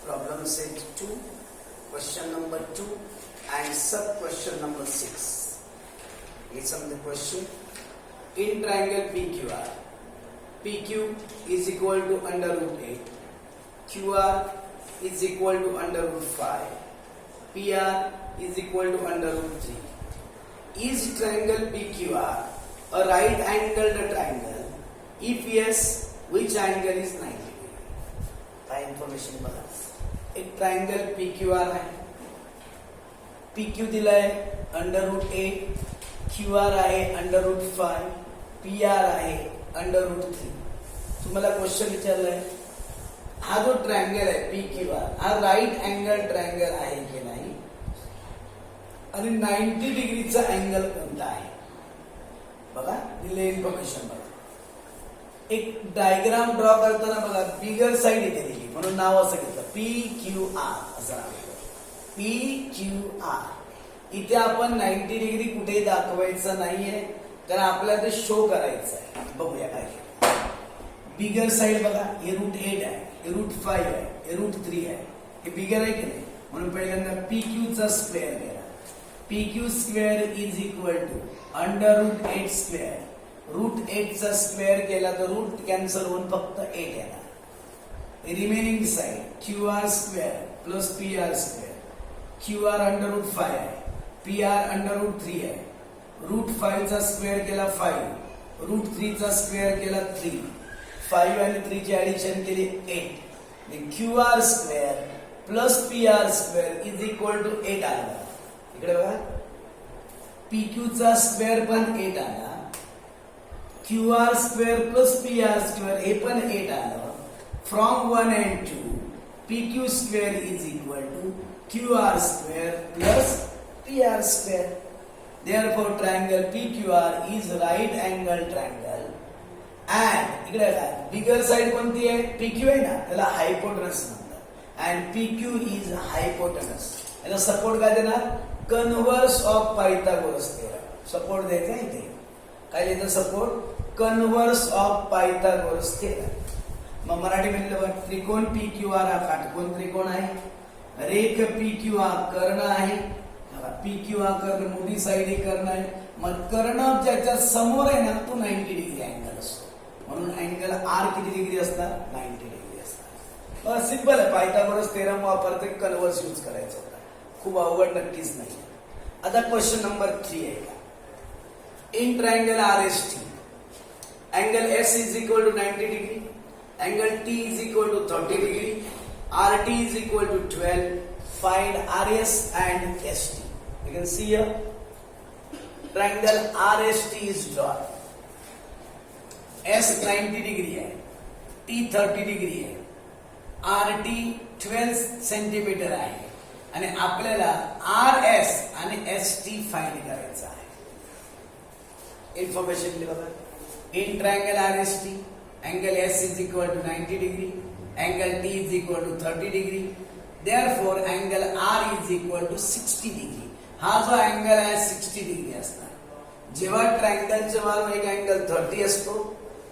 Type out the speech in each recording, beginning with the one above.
Problem set 2, question number 2 and sub question number 6. Listen the question. In triangle PQR, PQ is equal to under root 8, QR is equal to under root 5, PR is equal to under root 3. Is triangle PQR a right angled triangle? If yes, which angle is 90 degree? काय information बघा. एक triangle PQR आहे. PQ दिलाय under root 8, QR आहे under root 5, PR आहे under route 3. तुम्हाला question विचारलाय हा जो ट्रायंगल आहे PQR हा राईट अँगल ट्रायंगल आहे की नाही आणि 90 डिग्रीचा अँगल कोणता आहे बघा. दिले इन्फॉर्मेशन बघा. एक डायग्राम ड्रॉ करताना बघा बिगर साईड इथे दिली म्हणून नाव असं घेतलं PQR असं नाव घेतलं PQR. इथे आपण 90 डिग्री कुठे दाखवायचं नाहीये कारण आपल्याला ते शो करायचं आहे. बघूया काय. बिगर साईड बघा हे रूट 8 आहे, हे रूट 5 आहे, हे रूट 3 आहे. हे बिगर आहे की नाही म्हणून पहिल्यांदा PQ चा स्क्वेअर केला. PQ square is equal to under root 8 square. Root 8 चा स्क्वेअर केला तर रूट कॅन्सल होऊन फक्त 8 येणार. Remaining side QR square plus PR square. QR under root 5 आहे, PR अंडर रूट 3 आहे. रूट 5 चा स्क्वेअर केला 5, रूट 3 चा स्क्वेअर केला 3, 5 आणि 3 ची ऍडिशन केली 8. QR square plus PR square is equal to 8 आला. इकडे बघा PQ चा स्क्वेअर पण 8 आला, QR square plus PR square हे पण 8 आलं. From 1 and 2 PQ square is equal to QR square plus PR square. Therefore triangle PQR is right angle triangle and इकडे काय बिगर साइड कोणती आहे PQ आहे ना त्याला हायपोटेनस म्हणतात and PQ is hypotenuse. याला सपोर्ट काय देणार converse of Pythagoras theorem. Support द्यायचा इथे काय द्यायचं support converse of Pythagoras theorem. मग मराठी मध्ये त्रिकोण PQR हा काटकोन त्रिकोण आहे. रेख PQ हा कर्ण आहे. PQ हा कर्ण मोठी साइड हे कर्ण आहे. मग कर्ण ज्याच्या समोर आहे ना तो 90 डिग्री अँगल असतो म्हणून अँगल R किती डिग्री असणार 90 डिग्री असणार. सिंपल आहे. पायथागोरस थेरम वापरते कन्व्हर्स यूज करायचं होता. खूप अवघड नक्कीच नाही. आता क्वेश्चन नंबर 3 आहे का. In triangle RST angle S is equal to 90 degree, angle T is equal to 30 degree, RT is equal to 12. Find RS and ST. You can see here triangle RST is drawn. S 90 degree है, T 30 degree है, RT 12 centimetre आहे आणि आपल्याला RS आणि ST find करायचा आहे. Information दिली बघा. In triangle RST, angle S is equal to 90 degree, angle T is equal to 30 degree. Therefore, angle R is equal to 60 degree. हा जो अँगल आहे 60 डिग्री असणार. जेव्हा ट्रायंगलच्या बाजूला एक अँगल 30 असतो,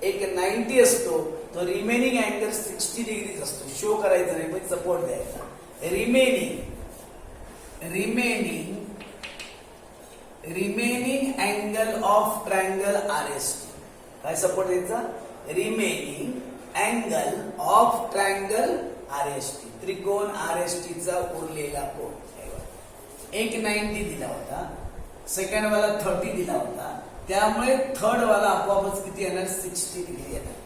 एक 90 असतो, तो रिमेनिंग अँगल 60 डिग्रीच असतो. शो करायचं नाही पण सपोर्ट द्यायचा. Remaining angle of triangle RST काय सपोर्ट द्यायचा remaining angle of triangle RST त्रिकोण RST चा उरलेला कोण. एक 90 दिला होता, सेकंड वाला 30 दिला होता, त्यामुळे थर्ड वाला आपोआपच किती येणार 60 डिग्री येणार.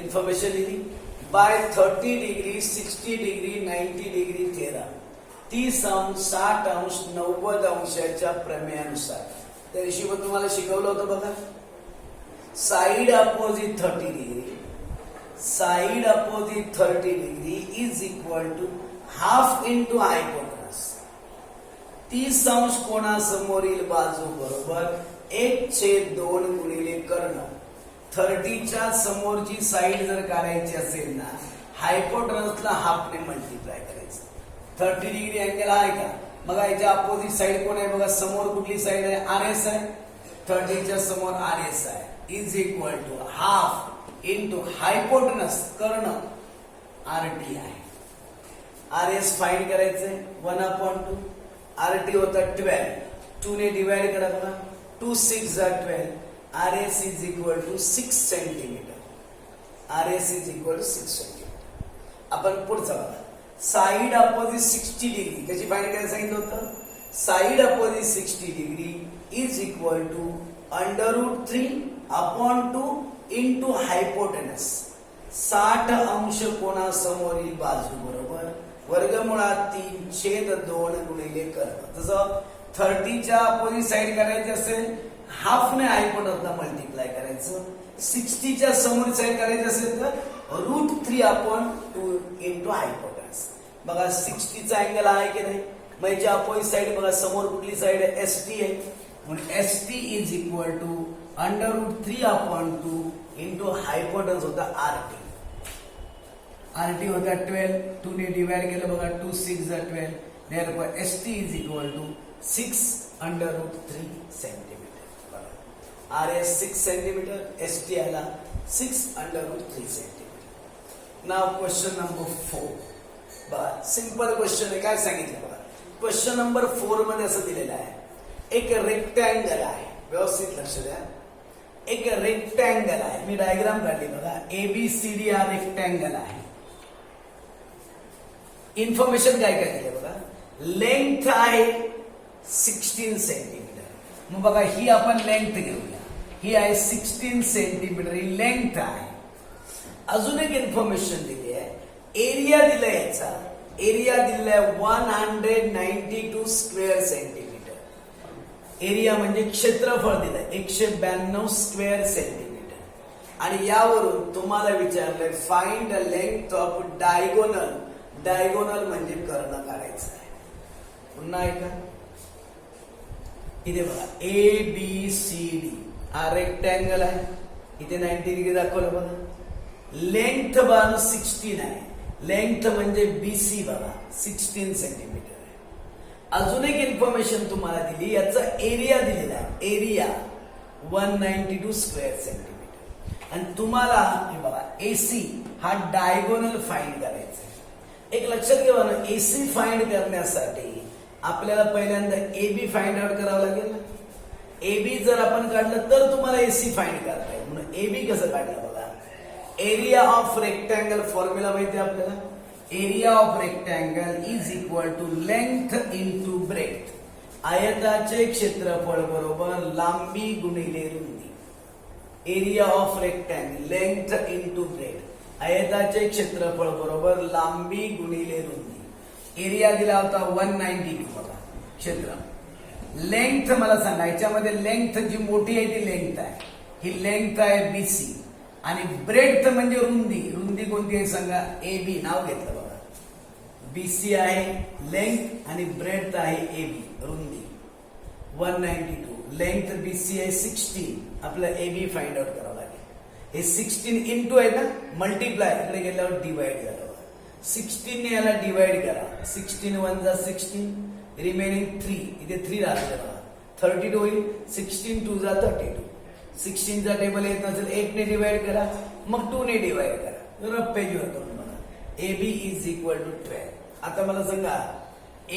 इन्फॉर्मेशन दिली by 30 degree 60 degree 90 degree theorem 30 अंश 60 अंश 90 अंशाच्या प्रमेयानुसार. त्या दिवशी पण तुम्हाला शिकवलं होतं बघा. Side opposite 30 degree, side opposite 30 degree is equal to half into hypotenuse. 30 अंश कोणासमोरील बाजू बरोबर 1/2 गुणिले कर्ण. 30 च्या समोरची साइड जर काढायची असेल ना हायपोटेनसला हाफने मल्टिप्लाय करायचं. 30 डिग्री अँगल आहे का बघा. याच्या अपोजिट साइड कोण आहे बघा. समोर कुठली साइड आहे RS आहे. 30 च्या समोर RS आहे is equal to half into hypotenuse कर्ण RT आहे. आर एस फाइंड करायचंय 1/2. आर टी होता 12. 2 ने डिवाइड करा बघा. 2 6 12. R S is equal to 6 centimetre. R S is equal to 6 centimetre. आपण पुढचा बघा. साइड अपोजिट 60 डिग्री कशी फाइंड करायला सांगितलं होतं. Side opposite 60 degree is equal to √3/2 into hypotenuse. 60 अंश कोणासमोरील बाजू बरोबर वर्गमुळात 3/2 गुणिले कर्ण. जसं 30च्या अपोजिट साइड करायची असेल हाफने हायपोटेनसला मल्टिप्लाय करायचं. 60च्या समोर साइड करायची असेल तर √3/2 इंटू हायपोटेनस. बघा 60चा अँगल आहे की नाही. मग याच्या अपोजिट साइड बघा समोर कुठली साइड आहे ST आहे. म्हणून ST is equal to √3/2 into hypotenuse होता RT. RT होता 12. 2 ने डिवाइड केलं बघा. 2 6 12. therefore ST is equal to 6√3 centimetre. बघा RS 6 सेंटीमीटर. ST आला 6√3 सेंटीमीटर. नाव क्वेश्चन नंबर 4. बघा सिंपल क्वेश्चन आहे. काय सांगितलं बघा. क्वेश्चन नंबर 4 मध्ये असं दिलेलं आहे. एक रेक्टँगल आहे. व्यवस्थित लक्ष द्या. एक रेक्टँगल आहे. मी डायग्राम काढली बघा. ABCD हा रेक्टँगल आहे. इन्फॉर्मेशन काय काय दिले बघा. लेंथ आहे 16 सेंटीमीटर. मग बघा ही आपण लेंथ घेऊया. ही आहे 16 सेंटीमीटर. ही लेंथ आहे. अजून एक इन्फॉर्मेशन दिली आहे. एरिया दिलाय याचा. एरिया दिलाय 192 स्क्वेअर सेंटीमीटर. एरिया म्हणजे क्षेत्रफळ दिलंय 192 स्क्वेअर सेंटीमीटर. आणि यावरून तुम्हाला विचारलंय find the length of diagonal. Diagonal म्हणजे कर्ण काढायचं आहे. पुन्हा ऐका. इथे बघा ABCD हा रेक्टँगल आहे. इथे 90 डिग्री दाखवलं बघा. लेंथ बाजू 16 आहे. लेंथ म्हणजे BC बघा 16 सेंटीमीटर आहे. अजून एक इन्फॉर्मेशन तुम्हाला दिली. याचा एरिया दिलेला आहे. Area 192 square centimetre. आणि तुम्हाला हे बघा AC हा डायगोनल फाइंड करायचा आहे. एक लक्षात घ्या ना. AC फाइंड करण्यासाठी आपल्याला पहिल्यांदा AB फाइंड आउट करावं लागेल. AB जर आपण काढलं तर तुम्हाला AC फाइंड करता येईल. म्हणून AB कसं काढलं बघा. एरिया ऑफ रेक्टँगल फॉर्म्युला माहिती आहे आपल्याला. Area of rectangle is equal to length into breadth. आयताचे क्षेत्रफळ बरोबर लांबी गुणिले रुंदी. Area of rectangle length into breadth. आयताचे क्षेत्रफळ बरोबर लांबी गुणिले रुंदी. एरिया दिला होता 192 बघा क्षेत्र. लेंथ मला सांगा. याच्यामध्ये लेंथ जी मोठी आहे ती लेंथ आहे. ही लेंथ आहे BC. आणि ब्रेड्थ म्हणजे रुंदी. रुंदी कोणती आहे सांगा. AB नाव घेतलं बघा. BC आहे लेंथ आणि ब्रेड्थ आहे AB रुंदी. 192 लेंथ BC आहे 16. आपलं AB फाइंड आउट करावं लागेल. हे 16 इंटू आहे ना मल्टिप्लाय. इकडे गेल्यावर डिवाइड झालं. 16 ने याला डिवाइड करा. 16 1 जा 16. रिमेनिंग 3 इथे 3 राहिलं बघा. 32 होईल. 16 2 जा 32. 16 चा टेबल येत नसेल 8 ने डिवाइड करा. मग 2 ने डिवाइड करा. रफ पेजवर करून बघा. AB is equal to 12. आता मला सांगा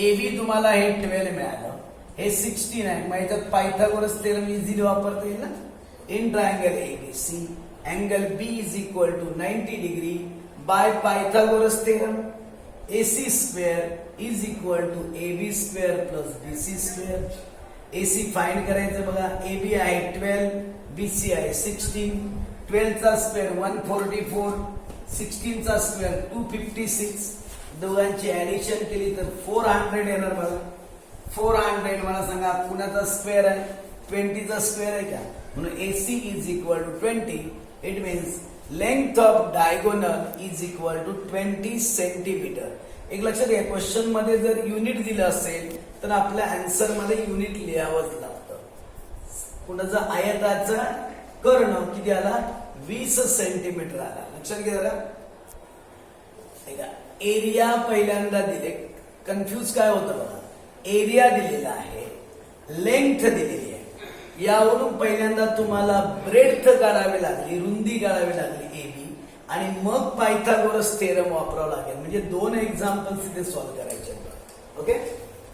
AB तुम्हाला हे 12 मिळालं. हे 16 आहे. मग याच्यात पायथागोरस थेरम इझिली वापरता येईल ना. In triangle ABC angle B is equal to 90 degree by Pythagoras theorem. AC square is equal to AB square plus BC square. AC find करायचं बघा. AB आहे 12. BC आहे 16. 12 चा स्क्वेअर 144. 16 चा स्क्वेअर 256. दोघांची ऍडिशन केली तर 400 येणार बघा. 400 मला सांगा कुणाचा स्क्वेअर आहे. 20 चा स्क्वेअर आहे का. म्हणून AC is equal to 20. It means length of diagonal is equal to 20 centimetre. एक लक्षात घ्या. क्वेश्चन मध्ये जर युनिट दिलं असेल तर आपल्या आन्सर मध्ये युनिट लिहावंच लागतं. कुणाचा आयताचा कर्ण किती आला 20 सेंटीमीटर आला. लक्षात घ्या जरा. एरिया पहिल्यांदा दिले. कन्फ्यूज काय होतं बघा. एरिया दिलेला आहे. लेंथ दिलेली आहे. यावरून पहिल्यांदा तुम्हाला ब्रेड्थ काढावी लागली. रुंदी काढावी लागली AB. आणि मग पायथागोरस थेरम वापरावं लागेल. म्हणजे 2 एक्झाम्पल्स इथे सॉल्व्ह करायचे. ओके.